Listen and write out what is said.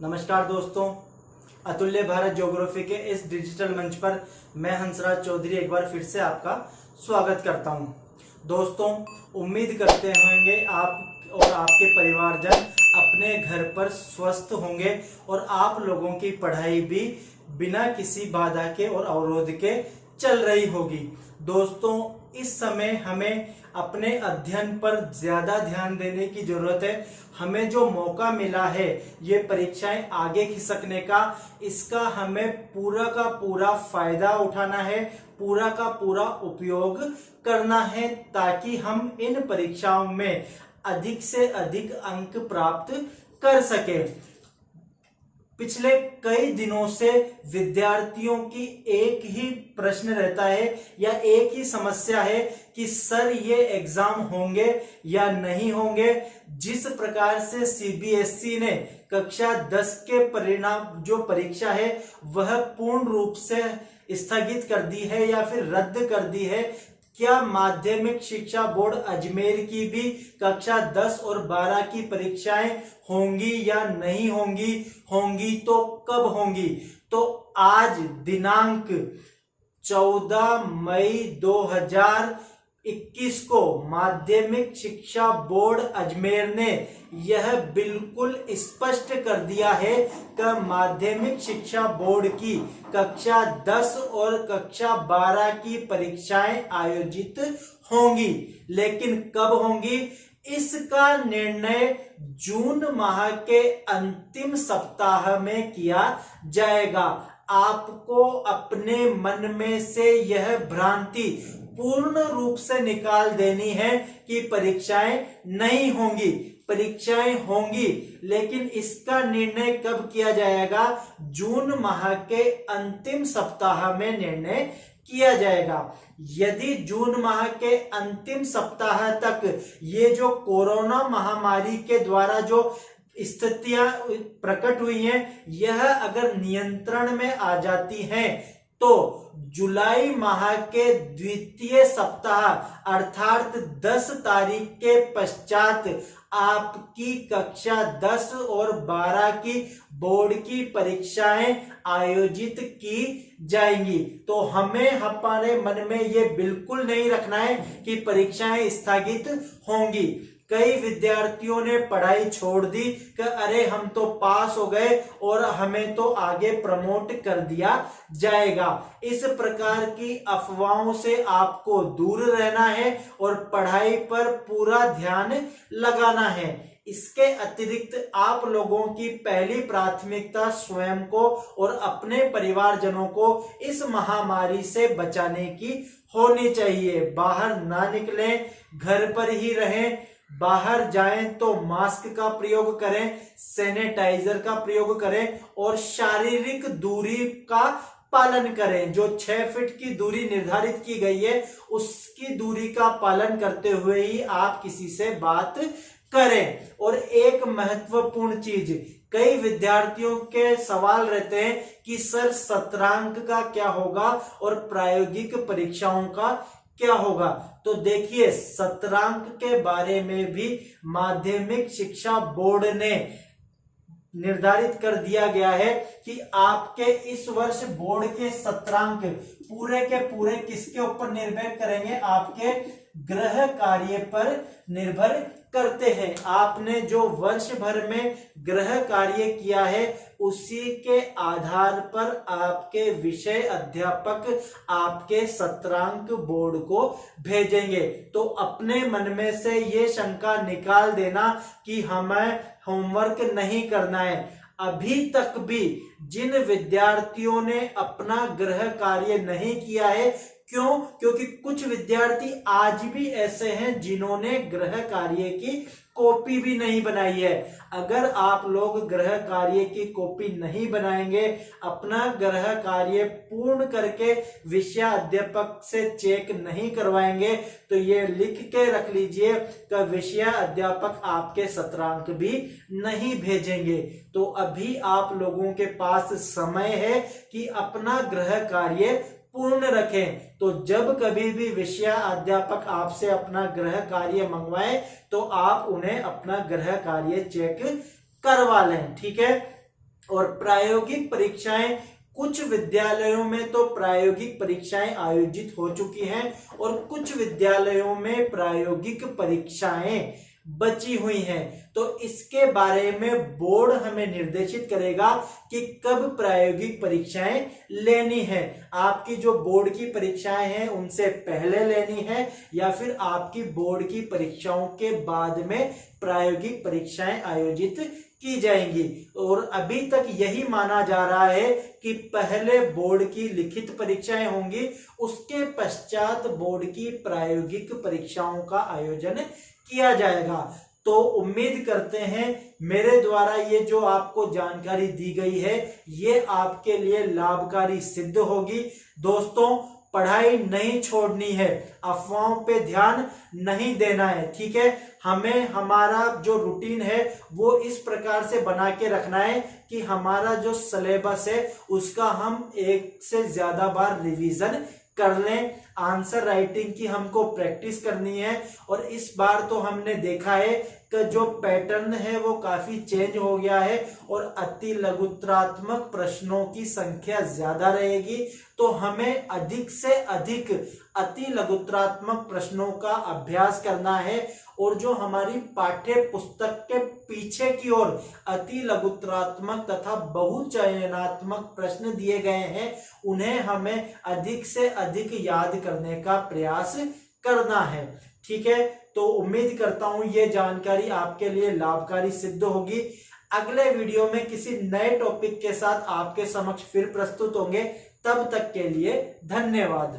नमस्कार दोस्तों, अतुल्य भारत ज्योग्राफी के इस डिजिटल मंच पर मैं हंसराज चौधरी एक बार फिर से आपका स्वागत करता हूं। दोस्तों, उम्मीद करते होंगे आप और आपके परिवारजन अपने घर पर स्वस्थ होंगे और आप लोगों की पढ़ाई भी बिना किसी बाधा के और अवरोध के चल रही होगी। दोस्तों, इस समय हमें अपने अध्ययन पर ज्यादा ध्यान देने की जरूरत है। हमें जो मौका मिला है ये परीक्षाएं आगे खिसकने का, इसका हमें पूरा का पूरा फायदा उठाना है, पूरा का पूरा उपयोग करना है, ताकि हम इन परीक्षाओं में अधिक से अधिक अंक प्राप्त कर सके। पिछले कई दिनों से विद्यार्थियों की एक ही प्रश्न रहता है या एक ही समस्या है कि सर ये एग्जाम होंगे या नहीं होंगे। जिस प्रकार से सीबीएसई ने कक्षा 10 के परिणाम जो परीक्षा है वह पूर्ण रूप से स्थगित कर दी है या फिर रद्द कर दी है, क्या माध्यमिक शिक्षा बोर्ड अजमेर की भी कक्षा 10 और 12 की परीक्षाएं होंगी या नहीं होंगी? होंगी तो कब होंगी? तो आज दिनांक 14 मई 2021 को माध्यमिक शिक्षा बोर्ड अजमेर ने यह बिल्कुल स्पष्ट कर दिया है कि माध्यमिक शिक्षा बोर्ड की कक्षा 10 और कक्षा 12 की परीक्षाएं आयोजित होंगी। लेकिन कब होंगी, इसका निर्णय जून माह के अंतिम सप्ताह में किया जाएगा। आपको अपने मन में से यह भ्रांति पूर्ण रूप से निकाल देनी है कि परीक्षाएं नहीं होंगी। परीक्षाएं होंगी, लेकिन इसका निर्णय कब किया जाएगा? जून माह के अंतिम सप्ताह में निर्णय किया जाएगा। यदि जून माह के अंतिम सप्ताह तक ये जो कोरोना महामारी के द्वारा जो स्थितियां प्रकट हुई हैं, यह अगर नियंत्रण में आ जाती हैं तो जुलाई माह के द्वितीय सप्ताह अर्थात 10 तारीख के पश्चात आपकी कक्षा 10 और 12 की बोर्ड की परीक्षाएं आयोजित की जाएंगी। तो हमें हमारे मन में ये बिल्कुल नहीं रखना है कि परीक्षाएं स्थगित होंगी। कई विद्यार्थियों ने पढ़ाई छोड़ दी कि अरे हम तो पास हो गए और हमें तो आगे प्रमोट कर दिया जाएगा। इस प्रकार की अफवाहों से आपको दूर रहना है और पढ़ाई पर पूरा ध्यान लगाना है। इसके अतिरिक्त आप लोगों की पहली प्राथमिकता स्वयं को और अपने परिवारजनों को इस महामारी से बचाने की होनी चाहिए। बाहर ना निकलें, घर पर ही रहें। बाहर जाएं तो मास्क का प्रयोग करें, सैनिटाइजर का प्रयोग करें और शारीरिक दूरी का पालन करें। जो 6 फीट की दूरी निर्धारित की गई है उसकी दूरी का पालन करते हुए ही आप किसी से बात करें। और एक महत्वपूर्ण चीज, कई विद्यार्थियों के सवाल रहते हैं कि सर सत्रांक का क्या होगा और प्रायोगिक परीक्षाओं का क्या होगा? तो देखिए, सत्रांक के बारे में भी माध्यमिक शिक्षा बोर्ड ने निर्धारित कर दिया गया है कि आपके इस वर्ष बोर्ड के सत्रांक पूरे के पूरे किसके ऊपर निर्भर करेंगे? आपके गृह कार्य पर निर्भर करते हैं। आपने जो वर्ष भर में गृह कार्य किया है उसी के आधार पर आपके विषय अध्यापक आपके सत्रांक बोर्ड को भेजेंगे। तो अपने मन में से ये शंका निकाल देना कि हमें होमवर्क नहीं करना है। अभी तक भी जिन विद्यार्थियों ने अपना गृह कार्य नहीं किया है, क्यों? क्योंकि कुछ विद्यार्थी आज भी ऐसे हैं जिन्होंने गृह कार्य की कॉपी भी नहीं बनाई है। अगर आप लोग गृह कार्य की कॉपी नहीं बनाएंगे, अपना गृह कार्य पूर्ण करके विषय अध्यापक से चेक नहीं करवाएंगे, तो ये लिख के रख लीजिए कि विषय अध्यापक आपके सत्रांक भी नहीं भेजेंगे। तो अभी आप लोगों के पास समय है कि अपना गृह कार्य पूर्ण रखें। तो जब कभी भी विषय अध्यापक आपसे अपना गृह कार्य मंगवाए तो आप उन्हें अपना गृह कार्य चेक करवा लें। ठीक है। और प्रायोगिक परीक्षाएं, कुछ विद्यालयों में तो प्रायोगिक परीक्षाएं आयोजित हो चुकी हैं और कुछ विद्यालयों में प्रायोगिक परीक्षाएं बची हुई हैं। तो इसके बारे में बोर्ड हमें निर्देशित करेगा कि कब प्रायोगिक परीक्षाएं लेनी है। आपकी जो बोर्ड की परीक्षाएं हैं उनसे पहले लेनी है या फिर आपकी बोर्ड की परीक्षाओं के बाद में प्रायोगिक परीक्षाएं आयोजित की जाएंगी। और अभी तक यही माना जा रहा है कि पहले बोर्ड की लिखित परीक्षाएं होंगी, उसके पश्चात बोर्ड की प्रायोगिक परीक्षाओं का आयोजन किया जाएगा। तो उम्मीद करते हैं मेरे द्वारा ये जो आपको जानकारी दी गई है ये आपके लिए लाभकारी सिद्ध होगी। दोस्तों, पढ़ाई नहीं छोड़नी है, अफवाहों पे ध्यान नहीं देना है, ठीक है। हमें हमारा जो रूटीन है वो इस प्रकार से बना के रखना है कि हमारा जो सिलेबस है उसका हम एक से ज्यादा बार रिवीजन कर लें। आंसर राइटिंग की हमको प्रैक्टिस करनी है। और इस बार तो हमने देखा है कि जो पैटर्न है वो काफी चेंज हो गया है और अति लघुत्रात्मक प्रश्नों की संख्या ज्यादा रहेगी। तो हमें अधिक से अधिक अति लघुत्रात्मक प्रश्नों का अभ्यास करना है और जो हमारी पाठ्य पुस्तक के पीछे की ओर अति लघुत्रात्मक तथा बहुचयनात्मक प्रश्न दिए गए हैं उन्हें हमें अधिक से अधिक याद करने का प्रयास करना है, ठीक है। तो उम्मीद करता हूं ये जानकारी आपके लिए लाभकारी सिद्ध होगी। अगले वीडियो में किसी नए टॉपिक के साथ आपके समक्ष फिर प्रस्तुत होंगे। तब तक के लिए धन्यवाद।